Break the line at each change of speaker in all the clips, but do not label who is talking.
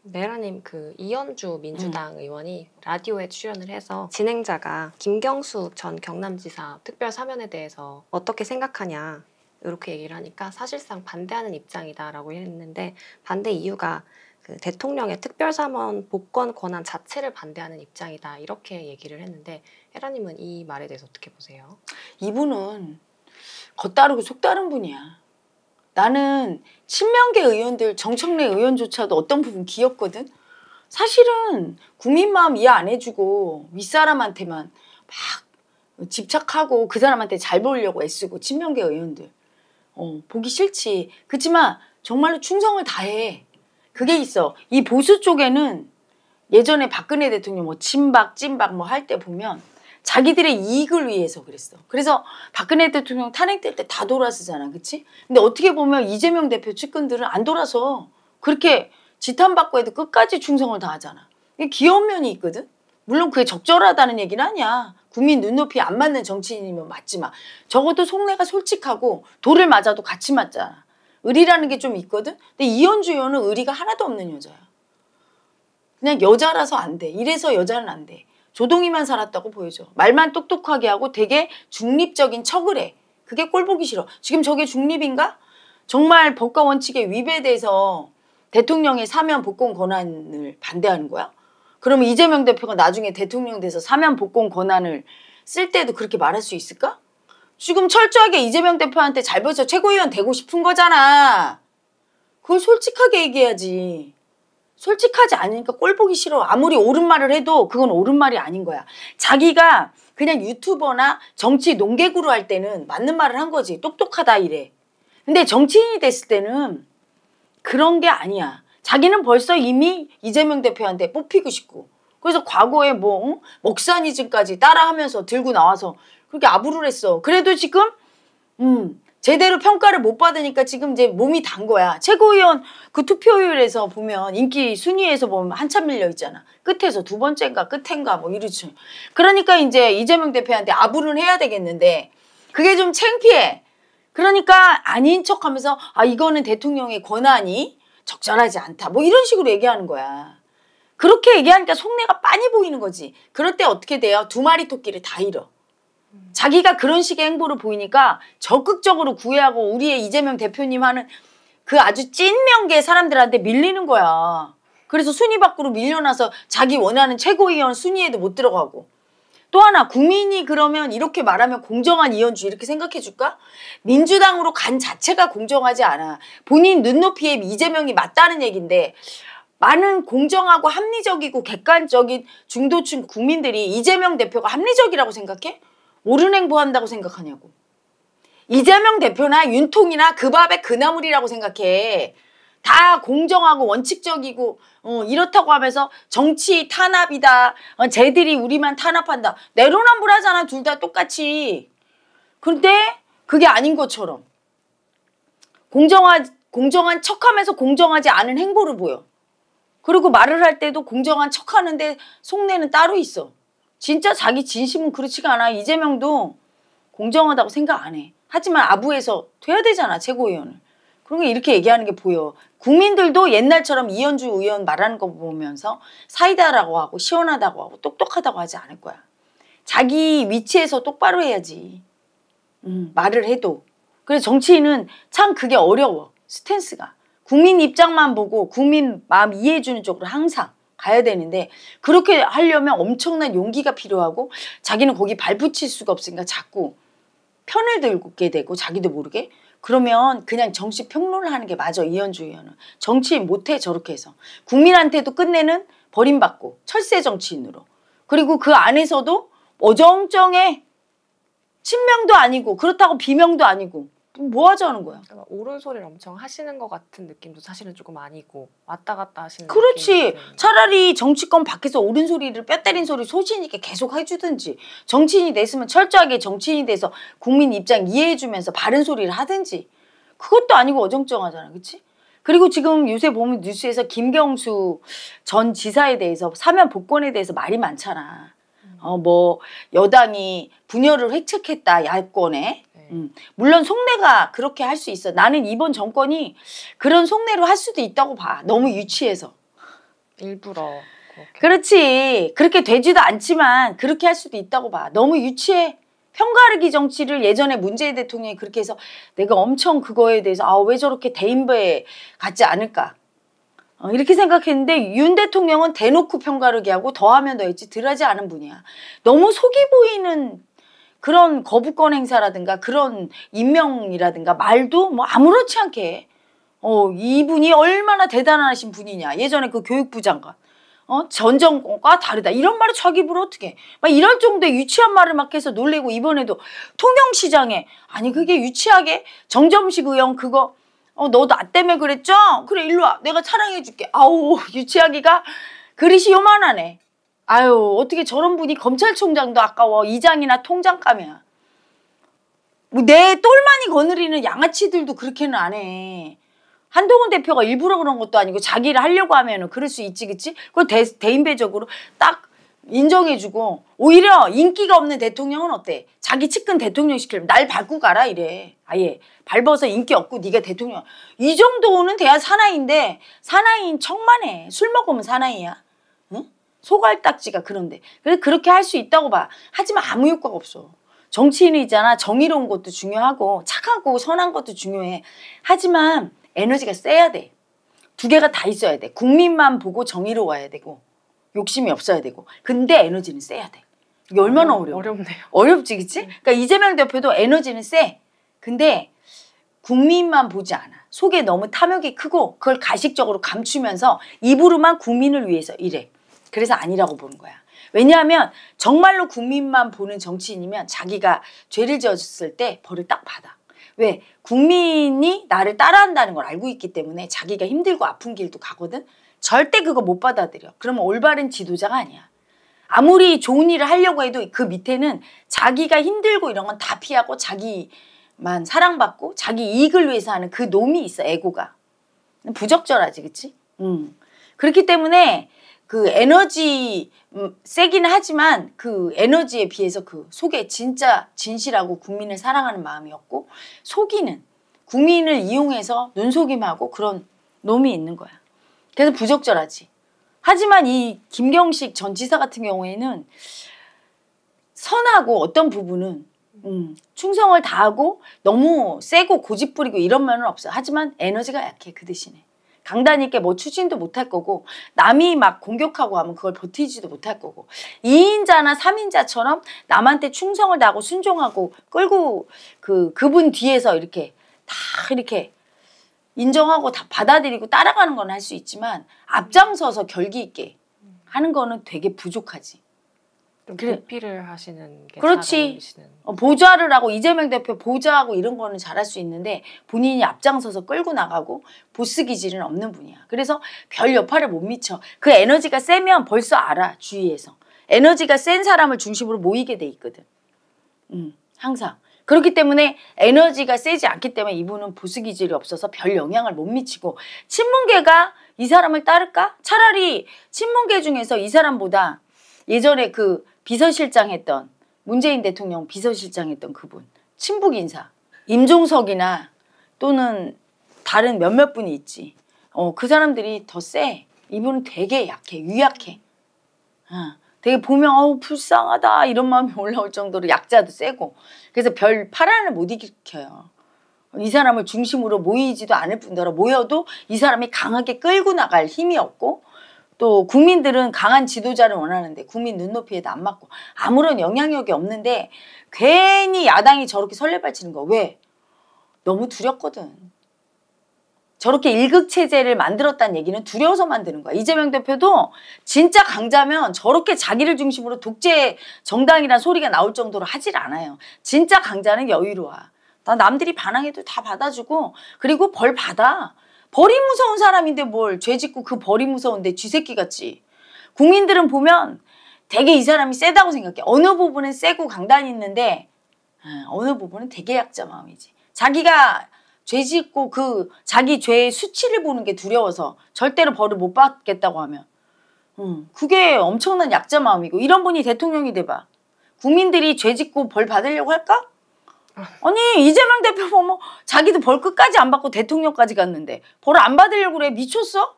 메라님, 그 이현주 민주당 의원이 라디오에 출연을 해서 진행자가 김경수 전 경남지사 특별 사면에 대해서 어떻게 생각하냐 이렇게 얘기를 하니까 사실상 반대하는 입장이다라고 했는데, 반대 이유가 그 대통령의 특별사면 복권 권한 자체를 반대하는 입장이다 이렇게 얘기를 했는데, 헤라님은 이 말에 대해서 어떻게 보세요?
이분은 겉다르고 속다른 분이야. 나는 친명계 의원들, 정청래 의원조차도 어떤 부분 귀엽거든. 사실은 국민 마음 이해 안 해주고 윗사람한테만 막 집착하고 그 사람한테 잘 보이려고 애쓰고 친명계 의원들 보기 싫지. 그렇지만 정말로 충성을 다해. 그게 있어. 이 보수 쪽에는 예전에 박근혜 대통령 뭐 친박 찐박 뭐 할 때 보면 자기들의 이익을 위해서 그랬어. 그래서 박근혜 대통령 탄핵될 때 다 돌아서잖아. 그치? 근데 어떻게 보면 이재명 대표 측근들은 안 돌아서 그렇게 지탄받고 해도 끝까지 충성을 다하잖아. 이게 귀여운 면이 있거든? 물론 그게 적절하다는 얘기는 아니야. 국민 눈높이 안 맞는 정치인이면 맞지만 적어도 속내가 솔직하고 돌을 맞아도 같이 맞잖아. 의리라는 게 좀 있거든? 근데 이현주 의원은 의리가 하나도 없는 여자야. 그냥 여자라서 안 돼. 이래서 여자는 안 돼. 조동이만 살았다고 보여줘. 말만 똑똑하게 하고 되게 중립적인 척을 해. 그게 꼴 보기 싫어. 지금 저게 중립인가? 정말 법과 원칙에 위배돼서 대통령의 사면 복권 권한을 반대하는 거야? 그러면 이재명 대표가 나중에 대통령 돼서 사면 복권 권한을 쓸 때도 그렇게 말할 수 있을까? 지금 철저하게 이재명 대표한테 잘 보여서 최고위원 되고 싶은 거잖아. 그걸 솔직하게 얘기해야지. 솔직하지 않으니까 꼴 보기 싫어. 아무리 옳은 말을 해도 그건 옳은 말이 아닌 거야. 자기가 그냥 유튜버나 정치 농객으로 할 때는 맞는 말을 한 거지. 똑똑하다 이래. 근데 정치인이 됐을 때는 그런 게 아니야. 자기는 벌써 이미 이재명 대표한테 뽑히고 싶고, 그래서 과거에 뭐 먹사니즘까지 따라하면서 들고 나와서 그렇게 아부를 했어. 그래도 지금 제대로 평가를 못 받으니까 지금 이제 몸이 단 거야. 최고위원 그 투표율에서 보면 인기 순위에서 보면 한참 밀려 있잖아. 끝에서 두 번째인가 끝인가 뭐 이러지. 그러니까 이제 이재명 대표한테 아부를 해야 되겠는데 그게 좀 창피해. 그러니까 아닌 척하면서 아 이거는 대통령의 권한이 적절하지 않다. 뭐 이런 식으로 얘기하는 거야. 그렇게 얘기하니까 속내가 빤히 보이는 거지. 그럴 때 어떻게 돼요? 두 마리 토끼를 다 잃어. 자기가 그런 식의 행보를 보이니까 적극적으로 구애하고 우리의 이재명 대표님 하는 그 아주 찐명계 사람들한테 밀리는 거야. 그래서 순위 밖으로 밀려나서 자기 원하는 최고위원 순위에도 못 들어가고. 또 하나 국민이 그러면 이렇게 말하면 공정한 이현주 이렇게 생각해 줄까? 민주당으로 간 자체가 공정하지 않아. 본인 눈높이에 이재명이 맞다는 얘긴데 많은 공정하고 합리적이고 객관적인 중도층 국민들이 이재명 대표가 합리적이라고 생각해? 옳은 행보한다고 생각하냐고. 이재명 대표나 윤통이나 그 밥의 그 나물이라고 생각해. 다 공정하고 원칙적이고 이렇다고 하면서 정치 탄압이다. 쟤들이 우리만 탄압한다. 내로남불하잖아. 둘 다 똑같이. 근데 그게 아닌 것처럼 공정한 척하면서 공정하지 않은 행보를 보여. 그리고 말을 할 때도 공정한 척하는데 속내는 따로 있어. 진짜 자기 진심은 그렇지가 않아. 이재명도 공정하다고 생각 안 해. 하지만 아부에서 돼야 되잖아. 최고위원을. 그러니까 이렇게 얘기하는 게 보여. 국민들도 옛날처럼 이현주 의원 말하는 거 보면서 사이다라고 하고 시원하다고 하고 똑똑하다고 하지 않을 거야. 자기 위치에서 똑바로 해야지. 말을 해도. 그래서 정치인은 참 그게 어려워. 스탠스가. 국민 입장만 보고 국민 마음 이해해주는 쪽으로 항상 가야 되는데 그렇게 하려면 엄청난 용기가 필요하고 자기는 거기 발붙일 수가 없으니까 자꾸 편을 들게 되고 자기도 모르게 그러면 그냥 정치 평론을 하는 게 맞아. 이현주 의원은 정치인 못해. 저렇게 해서 국민한테도 끝내는 버림받고 철새 정치인으로. 그리고 그 안에서도 어정쩡해. 친명도 아니고 그렇다고 비명도 아니고 뭐 하자는 거야.
그러니까 옳은 소리를 엄청 하시는 것 같은 느낌도 사실은 조금 아니고 왔다 갔다 하시는
그렇지. 차라리 정치권 밖에서 옳은 소리를 뼈 때린 소리 소신 있게 계속 해주든지 정치인이 됐으면 철저하게 정치인이 돼서 국민 입장 이해해주면서 바른 소리를 하든지 그것도 아니고 어정쩡하잖아. 그치? 그리고 지금 요새 보면 뉴스에서 김경수 전 지사에 대해서 사면 복권에 대해서 말이 많잖아. 뭐 여당이 분열을 획책했다. 야권에. 물론 속내가 그렇게 할 수 있어. 나는 이번 정권이 그런 속내로 할 수도 있다고 봐. 너무 유치해서.
일부러 그렇게.
그렇지. 그렇게 되지도 않지만 그렇게 할 수도 있다고 봐. 너무 유치해. 편가르기 정치를 예전에 문재인 대통령이 그렇게 해서 내가 엄청 그거에 대해서 왜 저렇게 대인배 같지 않을까. 이렇게 생각했는데 윤 대통령은 대놓고 편가르기 하고 더하면 더했지 덜하지 않은 분이야. 너무 속이 보이는 그런 거부권 행사라든가 그런 임명이라든가 말도 뭐 아무렇지 않게 해. 이분이 얼마나 대단하신 분이냐. 예전에 그 교육부 장관. 전 정권과 다르다. 이런 말을 자기 입으로 어떻게 해. 막 이럴 정도의 유치한 말을 막 해서 놀래고 이번에도 통영시장에 아니 그게 유치하게 정점식 의원 그거 너도 나 때문에 그랬죠? 그래 일로 와. 내가 차량해줄게. 아우 유치하기가 그릇이 요만하네. 아유 어떻게 저런 분이 검찰총장도 아까워. 이장이나 통장감이야. 뭐 내 똘마니 거느리는 양아치들도 그렇게는 안 해. 한동훈 대표가 일부러 그런 것도 아니고 자기를 하려고 하면은 그럴 수 있지 그치? 그걸 대인배적으로 딱 인정해주고 오히려 인기가 없는 대통령은 어때? 자기 측근 대통령 시키려면 날 밟고 가라 이래. 아예 밟아서 인기 없고 네가 대통령. 이 정도는 돼야 사나이인데 사나이인 척만 해. 술 먹으면 사나이야. 응? 소갈딱지가 그런데. 그래서 그렇게 할 수 있다고 봐. 하지만 아무 효과가 없어. 정치인이잖아. 정의로운 것도 중요하고 착하고 선한 것도 중요해. 하지만 에너지가 세야 돼. 두 개가 다 있어야 돼. 국민만 보고 정의로워야 되고 욕심이 없어야 되고. 근데 에너지는 세야 돼. 이게 얼마나 어려워.
어렵네요.
어렵지 그치? 그러니까 이재명 대표도 에너지는 세. 근데 국민만 보지 않아. 속에 너무 탐욕이 크고 그걸 가식적으로 감추면서 입으로만 국민을 위해서 이래. 그래서 아니라고 보는 거야. 왜냐하면 정말로 국민만 보는 정치인이면 자기가 죄를 지었을 때 벌을 딱 받아. 왜? 국민이 나를 따라한다는 걸 알고 있기 때문에 자기가 힘들고 아픈 길도 가거든. 절대 그거 못 받아들여. 그러면 올바른 지도자가 아니야. 아무리 좋은 일을 하려고 해도 그 밑에는 자기가 힘들고 이런 건 다 피하고 자기만 사랑받고 자기 이익을 위해서 하는 그 놈이 있어. 에고가. 부적절하지 그치? 그렇기 때문에 그 에너지 세긴 하지만 그 에너지에 비해서 그 속에 진짜 진실하고 국민을 사랑하는 마음이었고 속이는 국민을 이용해서 눈속임하고 그런 놈이 있는 거야. 그래서 부적절하지. 하지만 이 김경식 전 지사 같은 경우에는 선하고 어떤 부분은 충성을 다하고 너무 세고 고집부리고 이런 면은 없어. 하지만 에너지가 약해 그 대신에. 강단 있게 뭐 추진도 못할 거고 남이 막 공격하고 하면 그걸 버티지도 못할 거고 2인자나 3인자처럼 남한테 충성을 다하고 순종하고 끌고 그분 뒤에서 이렇게 다 이렇게 인정하고 다 받아들이고 따라가는 건 할 수 있지만 앞장서서 결기 있게 하는 거는 되게 부족하지.
좀 대피를 하시는 게
그렇지. 보좌를 하고 이재명 대표 보좌하고 이런 거는 잘할 수 있는데 본인이 앞장서서 끌고 나가고 보스 기질은 없는 분이야. 그래서 별 여파를 못 미쳐. 그 에너지가 세면 벌써 알아. 주위에서. 에너지가 센 사람을 중심으로 모이게 돼 있거든. 항상. 그렇기 때문에 에너지가 세지 않기 때문에 이분은 보스 기질이 없어서 별 영향을 못 미치고 친문계가 이 사람을 따를까? 차라리 친문계 중에서 이 사람보다 예전에 그 비서실장 했던 문재인 대통령 비서실장 했던 그분 친북 인사 임종석이나 또는 다른 몇몇 분이 있지. 그 사람들이 더 세. 이분은 되게 약해. 유약해. 되게 보면 불쌍하다 이런 마음이 올라올 정도로 약자도 세고 그래서 별 파란을 못 일으켜요. 이 사람을 중심으로 모이지도 않을 뿐더러 모여도 이 사람이 강하게 끌고 나갈 힘이 없고 또 국민들은 강한 지도자를 원하는데 국민 눈높이에도 안 맞고 아무런 영향력이 없는데 괜히 야당이 저렇게 설레발치는 거. 왜? 너무 두렵거든. 저렇게 일극체제를 만들었다는 얘기는 두려워서 만드는 거야. 이재명 대표도 진짜 강자면 저렇게 자기를 중심으로 독재 정당이란 소리가 나올 정도로 하질 않아요. 진짜 강자는 여유로워. 남들이 반항해도 다 받아주고 그리고 벌 받아. 벌이 무서운 사람인데 뭘 죄 짓고 그 벌이 무서운데 쥐새끼 같지. 국민들은 보면 되게 이 사람이 세다고 생각해. 어느 부분은 세고 강단이 있는데 어느 부분은 되게 약자 마음이지. 자기가 죄 짓고 그 자기 죄의 수치를 보는 게 두려워서 절대로 벌을 못 받겠다고 하면 그게 엄청난 약자 마음이고 이런 분이 대통령이 돼봐. 국민들이 죄 짓고 벌 받으려고 할까? 아니 이재명 대표 보면 자기도 벌 끝까지 안 받고 대통령까지 갔는데 벌을 안 받으려고 그래. 미쳤어?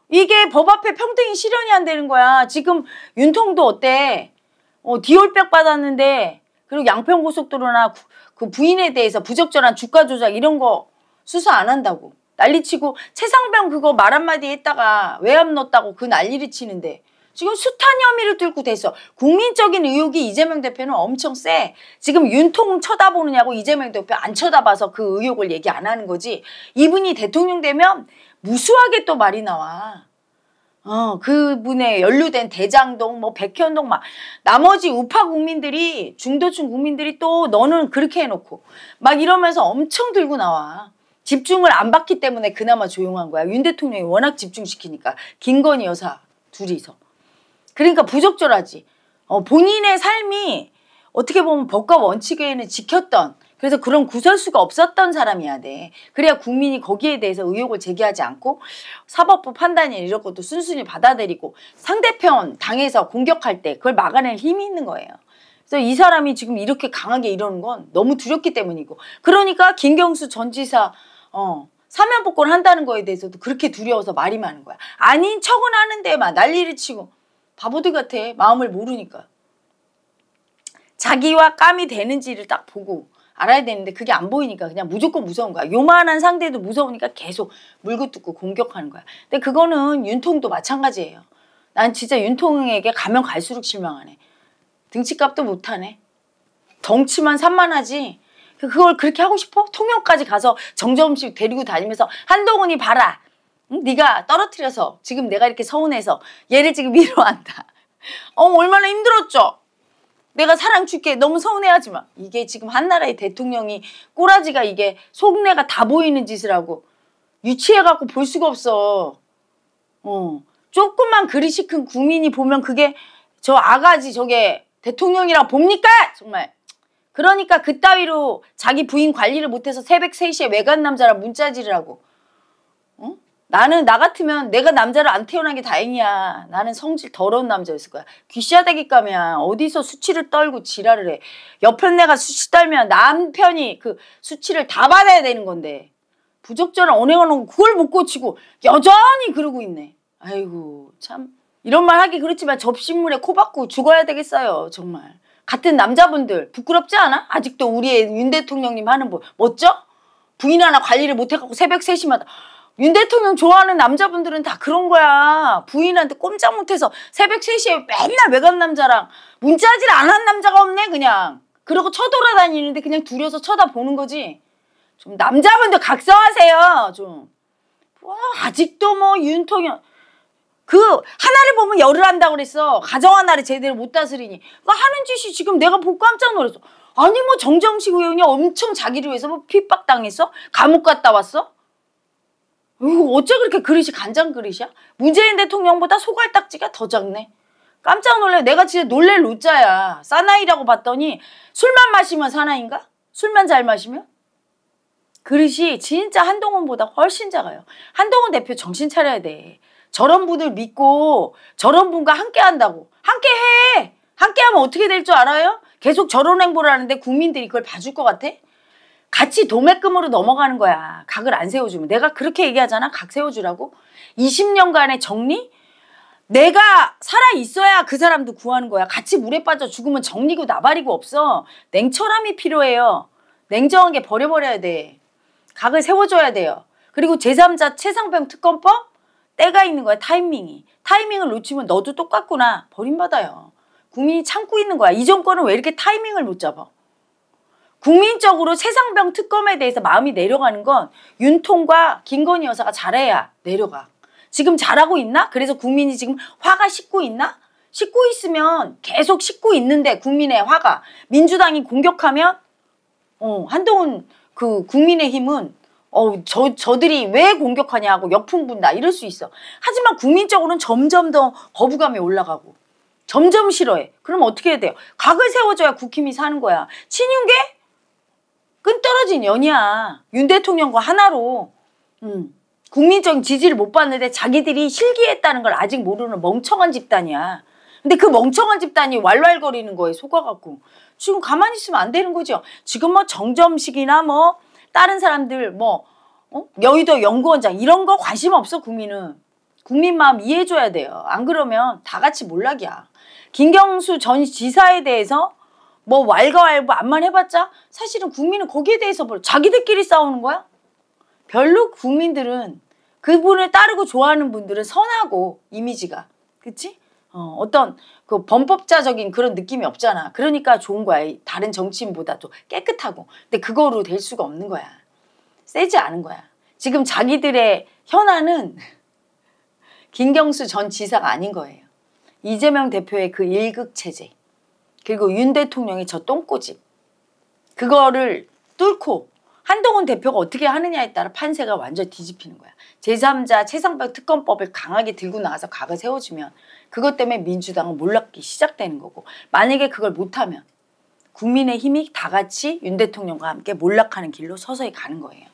이게 법 앞에 평등이 실현이 안 되는 거야. 지금 윤통도 어때? 디올백 받았는데 그리고 양평고속도로나 그 부인에 대해서 부적절한 주가 조작 이런 거 수사 안 한다고 난리치고 최상병 그거 말 한마디 했다가 외압 넣었다고 그 난리를 치는데 지금 숱한 혐의를 뚫고 됐어. 국민적인 의혹이 이재명 대표는 엄청 세. 지금 윤통 쳐다보느냐고 이재명 대표 안 쳐다봐서 그 의혹을 얘기 안 하는 거지. 이분이 대통령 되면 무수하게 또 말이 나와. 그분에 연루된 대장동, 뭐 백현동 막 나머지 우파 국민들이 중도층 국민들이 또 너는 그렇게 해놓고 막 이러면서 엄청 들고 나와. 집중을 안 받기 때문에 그나마 조용한 거야. 윤 대통령이 워낙 집중시키니까 김건희 여사 둘이서. 그러니까 부적절하지. 본인의 삶이 어떻게 보면 법과 원칙에는 지켰던 그래서 그런 구설수가 없었던 사람이어야 돼. 그래야 국민이 거기에 대해서 의혹을 제기하지 않고 사법부 판단이 이런 것도 순순히 받아들이고 상대편 당에서 공격할 때 그걸 막아낼 힘이 있는 거예요. 그래서 이 사람이 지금 이렇게 강하게 이러는 건 너무 두렵기 때문이고 그러니까 김경수 전 지사 사면복권 한다는 거에 대해서도 그렇게 두려워서 말이 많은 거야. 아닌 척은 하는데 막 난리를 치고 바보들 같아. 마음을 모르니까. 자기와 깜이 되는지를 딱 보고 알아야 되는데 그게 안 보이니까 그냥 무조건 무서운 거야. 요만한 상대도 무서우니까 계속 물고 뜯고 공격하는 거야. 근데 그거는 윤통도 마찬가지예요. 난 진짜 윤통에게 가면 갈수록 실망하네. 등치값도 못하네. 덩치만 산만하지. 그걸 그렇게 하고 싶어? 통영까지 가서 정점식 데리고 다니면서 한동훈이 봐라. 응? 네가 떨어뜨려서 지금 내가 이렇게 서운해서 얘를 지금 위로한다. 얼마나 힘들었죠? 내가 사랑 줄게. 너무 서운해하지 마. 이게 지금 한나라의 대통령이 꼬라지가 이게 속내가 다 보이는 짓을 하고 유치해갖고 볼 수가 없어. 조금만 그릇이 큰 국민이 보면 그게 저 아가지 저게 대통령이라 봅니까? 정말. 그러니까 그따위로 자기 부인 관리를 못해서 새벽 3시에 외간 남자라 문자질을 하고 나는 나 같으면 내가 남자를 안 태어난 게 다행이야. 나는 성질 더러운 남자였을 거야. 귀시아대기감이야. 어디서 수치를 떨고 지랄을 해. 옆편 내가 수치 떨면 남편이 그 수치를 다 받아야 되는 건데 부적절한 언행을 그걸 못 고치고 여전히 그러고 있네. 아이고 참 이런 말 하기 그렇지만 접신물에 코 박고 죽어야 되겠어요. 정말. 같은 남자분들 부끄럽지 않아? 아직도 우리의 윤 대통령님 하는 뭐 멋져? 부인 하나 관리를 못해갖고 새벽 3시마다 윤 대통령 좋아하는 남자분들은 다 그런 거야. 부인한테 꼼짝 못해서 새벽 3시에 맨날 외간 남자랑 문자질 안 한 남자가 없네 그냥. 그러고 쳐돌아다니는데 그냥 두려서 쳐다보는 거지. 좀 남자분들 각성하세요. 좀. 아직도 뭐 윤통령 그 하나를 보면 열을 한다고 그랬어. 가정 하나를 제대로 못 다스리니. 그 하는 짓이 지금 내가 보고 깜짝 놀랐어. 아니 뭐 정정식 의원이 엄청 자기를 위해서 뭐 핍박당했어? 감옥 갔다 왔어? 이거 어째 그렇게 그릇이 간장 그릇이야? 문재인 대통령보다 소갈딱지가 더 작네. 깜짝 놀래. 내가 진짜 놀랄 로짜야. 사나이라고 봤더니 술만 마시면 사나이인가? 술만 잘 마시면? 그릇이 진짜 한동훈보다 훨씬 작아요. 한동훈 대표 정신 차려야 돼. 저런 분을 믿고 저런 분과 함께 한다고. 함께 해. 함께 하면 어떻게 될 줄 알아요? 계속 저런 행보를 하는데 국민들이 그걸 봐줄 것 같아? 같이 도매금으로 넘어가는 거야. 각을 안 세워주면. 내가 그렇게 얘기하잖아. 각 세워주라고. 20년간의 정리? 내가 살아있어야 그 사람도 구하는 거야. 같이 물에 빠져 죽으면 정리고 나발이고 없어. 냉철함이 필요해요. 냉정한 게 버려버려야 돼. 각을 세워줘야 돼요. 그리고 제3자 최상병 특검법? 때가 있는 거야. 타이밍이. 타이밍을 놓치면 너도 똑같구나. 버림받아요. 국민이 참고 있는 거야. 이 정권은 왜 이렇게 타이밍을 못 잡아? 국민적으로 최상병 특검에 대해서 마음이 내려가는 건 윤통과 김건희 여사가 잘해야 내려가. 지금 잘하고 있나? 그래서 국민이 지금 화가 씻고 있나? 씻고 있으면 계속 씻고 있는데 국민의 화가. 민주당이 공격하면 한동훈 그 국민의힘은 저들이 왜 공격하냐고 역풍 분다 이럴 수 있어. 하지만 국민적으로는 점점 더 거부감이 올라가고 점점 싫어해. 그럼 어떻게 해야 돼요? 각을 세워줘야 국힘이 사는 거야. 친윤계? 끈 떨어진 연이야. 윤 대통령과 하나로 국민적인 지지를 못 받는데 자기들이 실기했다는 걸 아직 모르는 멍청한 집단이야. 근데 그 멍청한 집단이 왈왈거리는 거에 속아갖고 지금 가만히 있으면 안 되는 거죠. 지금 뭐 정점식이나 뭐 다른 사람들 뭐 여의도 연구원장 이런 거 관심 없어 국민은. 국민 마음 이해해줘야 돼요. 안 그러면 다 같이 몰락이야. 김경수 전 지사에 대해서 뭐 왈가왈부 암만 해봤자 사실은 국민은 거기에 대해서 자기들끼리 싸우는 거야? 별로 국민들은 그분을 따르고 좋아하는 분들은 선하고 이미지가 그치? 어떤 그 범법자적인 그런 느낌이 없잖아. 그러니까 좋은 거야. 다른 정치인보다도 깨끗하고. 근데 그거로 될 수가 없는 거야. 세지 않은 거야. 지금 자기들의 현안은 김경수 전 지사가 아닌 거예요. 이재명 대표의 그 일극체제 그리고 윤 대통령의 저 똥꼬집 그거를 뚫고 한동훈 대표가 어떻게 하느냐에 따라 판세가 완전 뒤집히는 거야. 제3자 최상병 특검법을 강하게 들고 나와서 각을 세워주면 그것 때문에 민주당은 몰락기 시작되는 거고 만약에 그걸 못하면 국민의힘이 다 같이 윤 대통령과 함께 몰락하는 길로 서서히 가는 거예요.